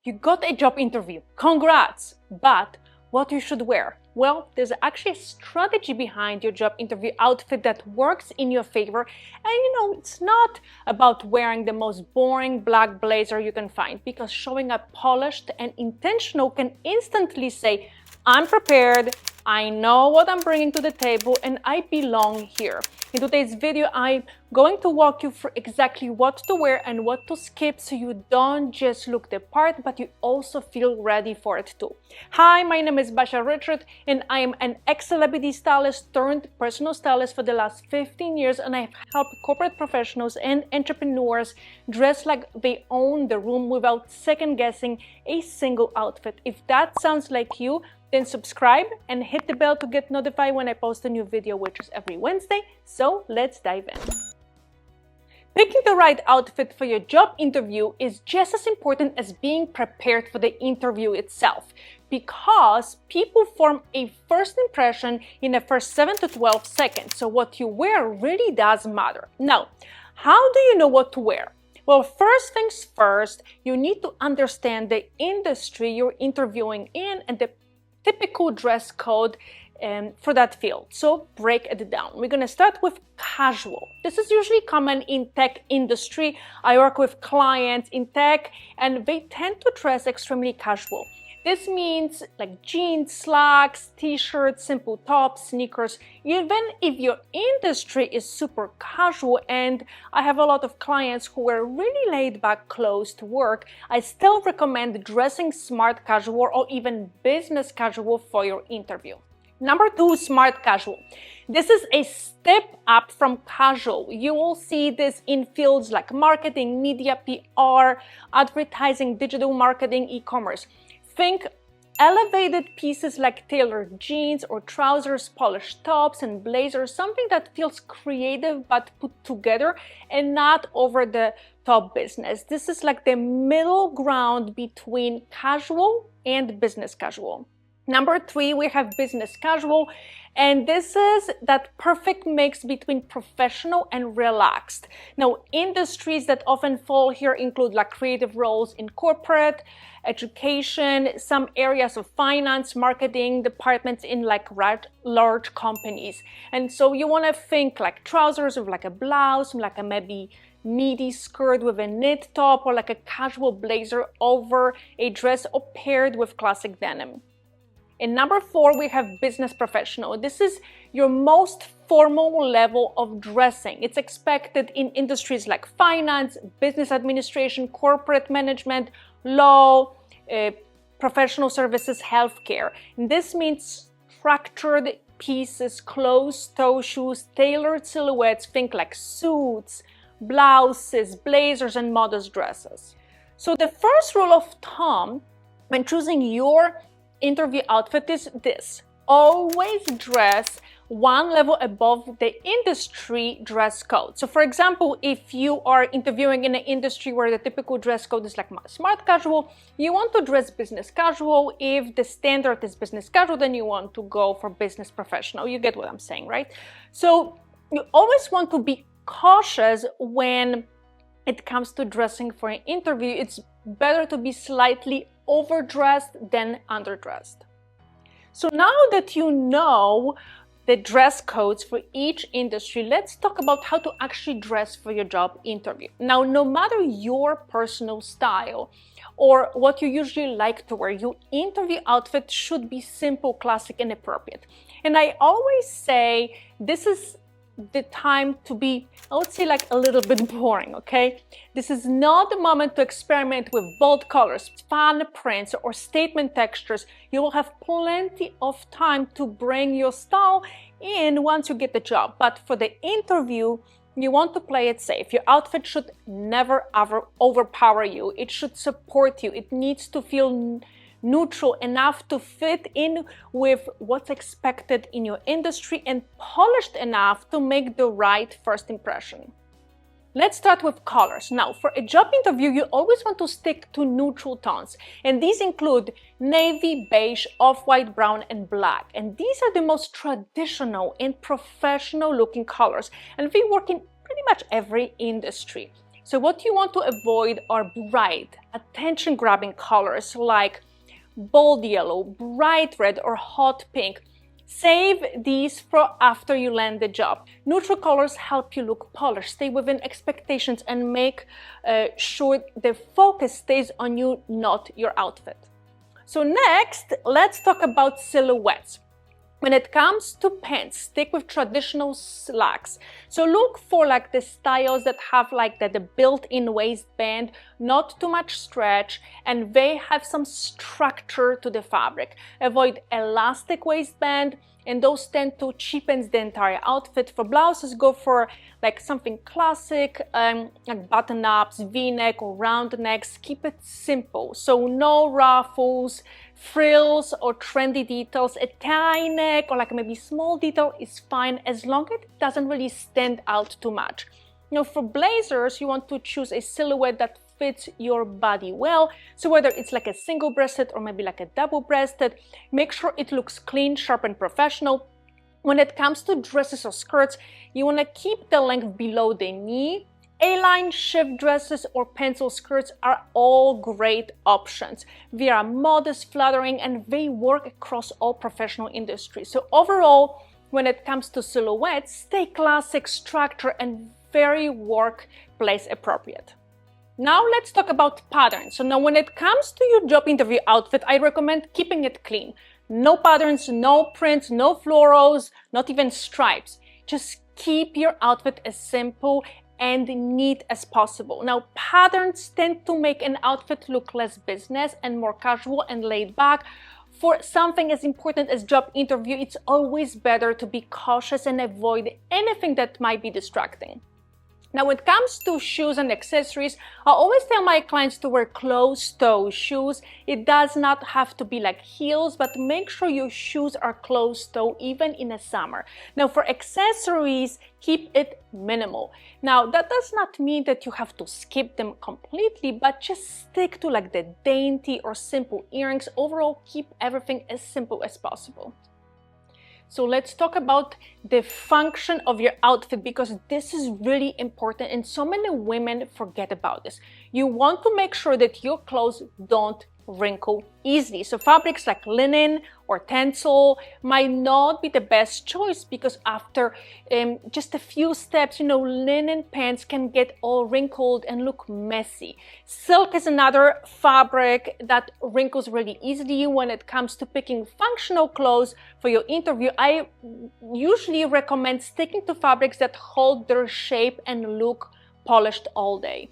You got a job interview, congrats! But what you should wear? Well, there's actually a strategy behind your job interview outfit that works in your favor. And it's not about wearing the most boring black blazer you can find, because showing up polished and intentional can instantly say, I'm prepared, I know what I'm bringing to the table, and I belong here. In today's video, I'm going to walk you through exactly what to wear and what to skip so you don't just look the part, but you also feel ready for it too. Hi, my name is Basia and I am an ex-celebrity stylist turned personal stylist for the last 15 years, and I've helped corporate professionals and entrepreneurs dress like they own the room without second-guessing a single outfit. If that sounds like you, then subscribe and hit the bell to get notified when I post a new video, which is every Wednesday. So let's dive in. Picking the right outfit for your job interview is just as important as being prepared for the interview itself, because people form a first impression in the first 7 to 12 seconds. So what you wear really does matter. Now, how do you know what to wear? Well, first things first, you need to understand the industry you're interviewing in and the typical dress code for that field. So break it down. We're going to start with casual. This is usually common in tech industry. I work with clients in tech and they tend to dress extremely casual. This means like jeans, slacks, t-shirts, simple tops, sneakers. Even if your industry is super casual, and I have a lot of clients who wear really laid-back clothes to work, I still recommend dressing smart casual or even business casual for your interview. Number 2, smart casual. This is a step up from casual. You will see this in fields like marketing, media, PR, advertising, digital marketing, e-commerce. Think elevated pieces like tailored jeans or trousers, polished tops and blazers, something that feels creative but put together and not over the top business. This is like the middle ground between casual and business casual. Number 3, we have business casual, and this is that perfect mix between professional and relaxed. Now, industries that often fall here include like creative roles in corporate, education, some areas of finance, marketing, departments in like large companies. And so you want to think like trousers with like a blouse, like a maybe midi skirt with a knit top, or like a casual blazer over a dress or paired with classic denim. In number 4, we have business professional. This is your most formal level of dressing. It's expected in industries like finance, business administration, corporate management, law, professional services, healthcare. And this means structured pieces, closed-toe shoes, tailored silhouettes, think like suits, blouses, blazers, and modest dresses. So the first rule of thumb when choosing your interview outfit is this: always dress one level above the industry dress code. So for example, if you are interviewing in an industry where the typical dress code is like smart casual, you want to dress business casual. If the standard is business casual, then you want to go for business professional. You get what I'm saying, right? So you always want to be cautious when it comes to dressing for an interview. It's better to be slightly overdressed than underdressed. So now that you know the dress codes for each industry, let's talk about how to actually dress for your job interview. Now, no matter your personal style or what you usually like to wear, your interview outfit should be simple, classic, and appropriate. And I always say this is the time to be, I would say, like a little bit boring, okay? This is not the moment to experiment with bold colors, fun prints, or statement textures. You will have plenty of time to bring your style in once you get the job. But for the interview, you want to play it safe. Your outfit should never ever overpower you. It should support you. It needs to feel neutral enough to fit in with what's expected in your industry and polished enough to make the right first impression. Let's start with colors. Now, for a job interview, you always want to stick to neutral tones, and these include navy, beige, off-white, brown, and black. And these are the most traditional and professional looking colors, and they work in pretty much every industry. So what you want to avoid are bright, attention-grabbing colors like bold yellow, bright red, or hot pink. Save these for after you land the job. Neutral colors help you look polished, stay within expectations, and make sure the focus stays on you, not your outfit. So next, let's talk about silhouettes. When it comes to pants, stick with traditional slacks. So look for like the styles that have like the built-in waistband, not too much stretch, and they have some structure to the fabric. Avoid elastic waistband, and those tend to cheapen the entire outfit. For blouses, go for like something classic, like button-ups, v-neck, or round necks. Keep it simple, so no ruffles, frills, or trendy details. A tie neck or like maybe small detail is fine as long as it doesn't really stand out too much. Now for blazers, you want to choose a silhouette that fits your body well. So whether it's like a single-breasted or maybe like a double-breasted, make sure it looks clean, sharp, and professional. When it comes to dresses or skirts, you want to keep the length below the knee. A-line shift dresses or pencil skirts are all great options. They are modest, flattering, and they work across all professional industries. So overall, when it comes to silhouettes, stay classic, structure, and very workplace appropriate. Now let's talk about patterns. So now when it comes to your job interview outfit, I recommend keeping it clean. No patterns, no prints, no florals, not even stripes. Just keep your outfit as simple and neat as possible. Now, patterns tend to make an outfit look less business and more casual and laid back. For something as important as job interview, it's always better to be cautious and avoid anything that might be distracting. Now, when it comes to shoes and accessories, I always tell my clients to wear closed-toe shoes. It does not have to be like heels, but make sure your shoes are closed-toe even in the summer. Now, for accessories, keep it minimal. Now, that does not mean that you have to skip them completely, but just stick to like the dainty or simple earrings. Overall, keep everything as simple as possible. So let's talk about the function of your outfit, because this is really important and so many women forget about this. You want to make sure that your clothes don't wrinkle easily. So fabrics like linen or tencel might not be the best choice, because after just a few steps, linen pants can get all wrinkled and look messy. Silk is another fabric that wrinkles really easily. When it comes to picking functional clothes for your interview, I usually recommend sticking to fabrics that hold their shape and look polished all day.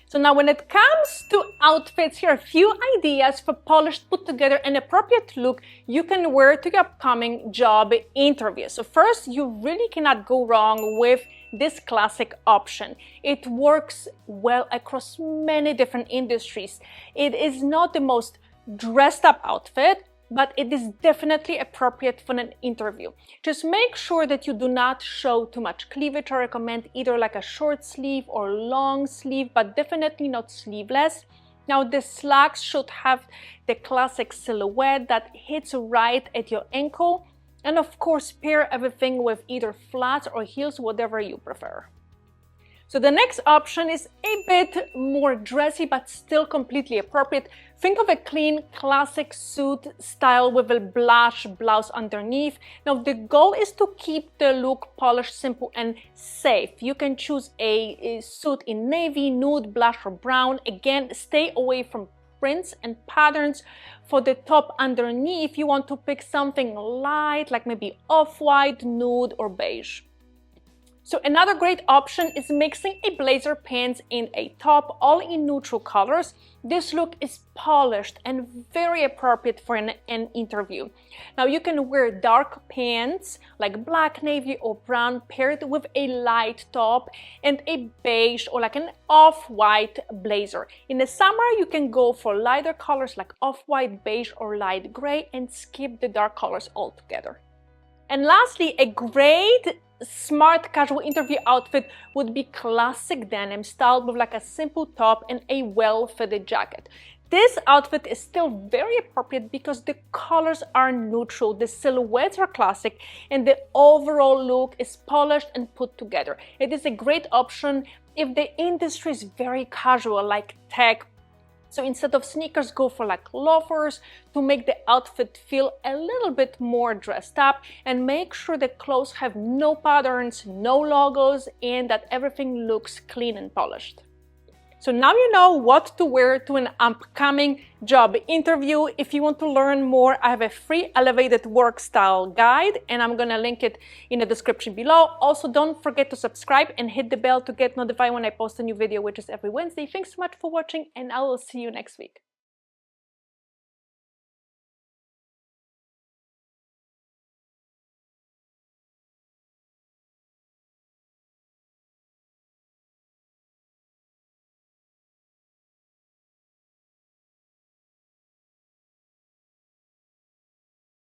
So now when it comes to outfits, here are a few ideas for polished, put together, and appropriate look you can wear to your upcoming job interview. So first, you really cannot go wrong with this classic option. It works well across many different industries. It is not the most dressed up outfit, but it is definitely appropriate for an interview. Just make sure that you do not show too much cleavage. I recommend either like a short sleeve or long sleeve, but definitely not sleeveless. Now the slacks should have the classic silhouette that hits right at your ankle. And of course, pair everything with either flats or heels, whatever you prefer. So the next option is a bit more dressy, but still completely appropriate. Think of a clean, classic suit style with a blush blouse underneath. Now the goal is to keep the look polished, simple, and safe. You can choose a suit in navy, nude, blush, or brown. Again, stay away from prints and patterns. For the top underneath, you want to pick something light, like maybe off-white, nude, or beige. So another great option is mixing a blazer pants in a top, all in neutral colors. This look is polished and very appropriate for an interview. Now you can wear dark pants like black, navy, or brown paired with a light top and a beige or like an off-white blazer. In the summer, you can go for lighter colors like off-white, beige, or light gray and skip the dark colors altogether. And lastly, a great smart casual interview outfit would be classic denim styled with like a simple top and a well-fitted jacket. This outfit is still very appropriate because the colors are neutral, the silhouettes are classic, and the overall look is polished and put together. It is a great option if the industry is very casual, like tech. So instead of sneakers, go for like loafers to make the outfit feel a little bit more dressed up, and make sure the clothes have no patterns, no logos, and that everything looks clean and polished. So now you know what to wear to an upcoming job interview. If you want to learn more, I have a free elevated work style guide, and I'm gonna link it in the description below. Also, don't forget to subscribe and hit the bell to get notified when I post a new video, which is every Wednesday. Thanks so much for watching, and I will see you next week.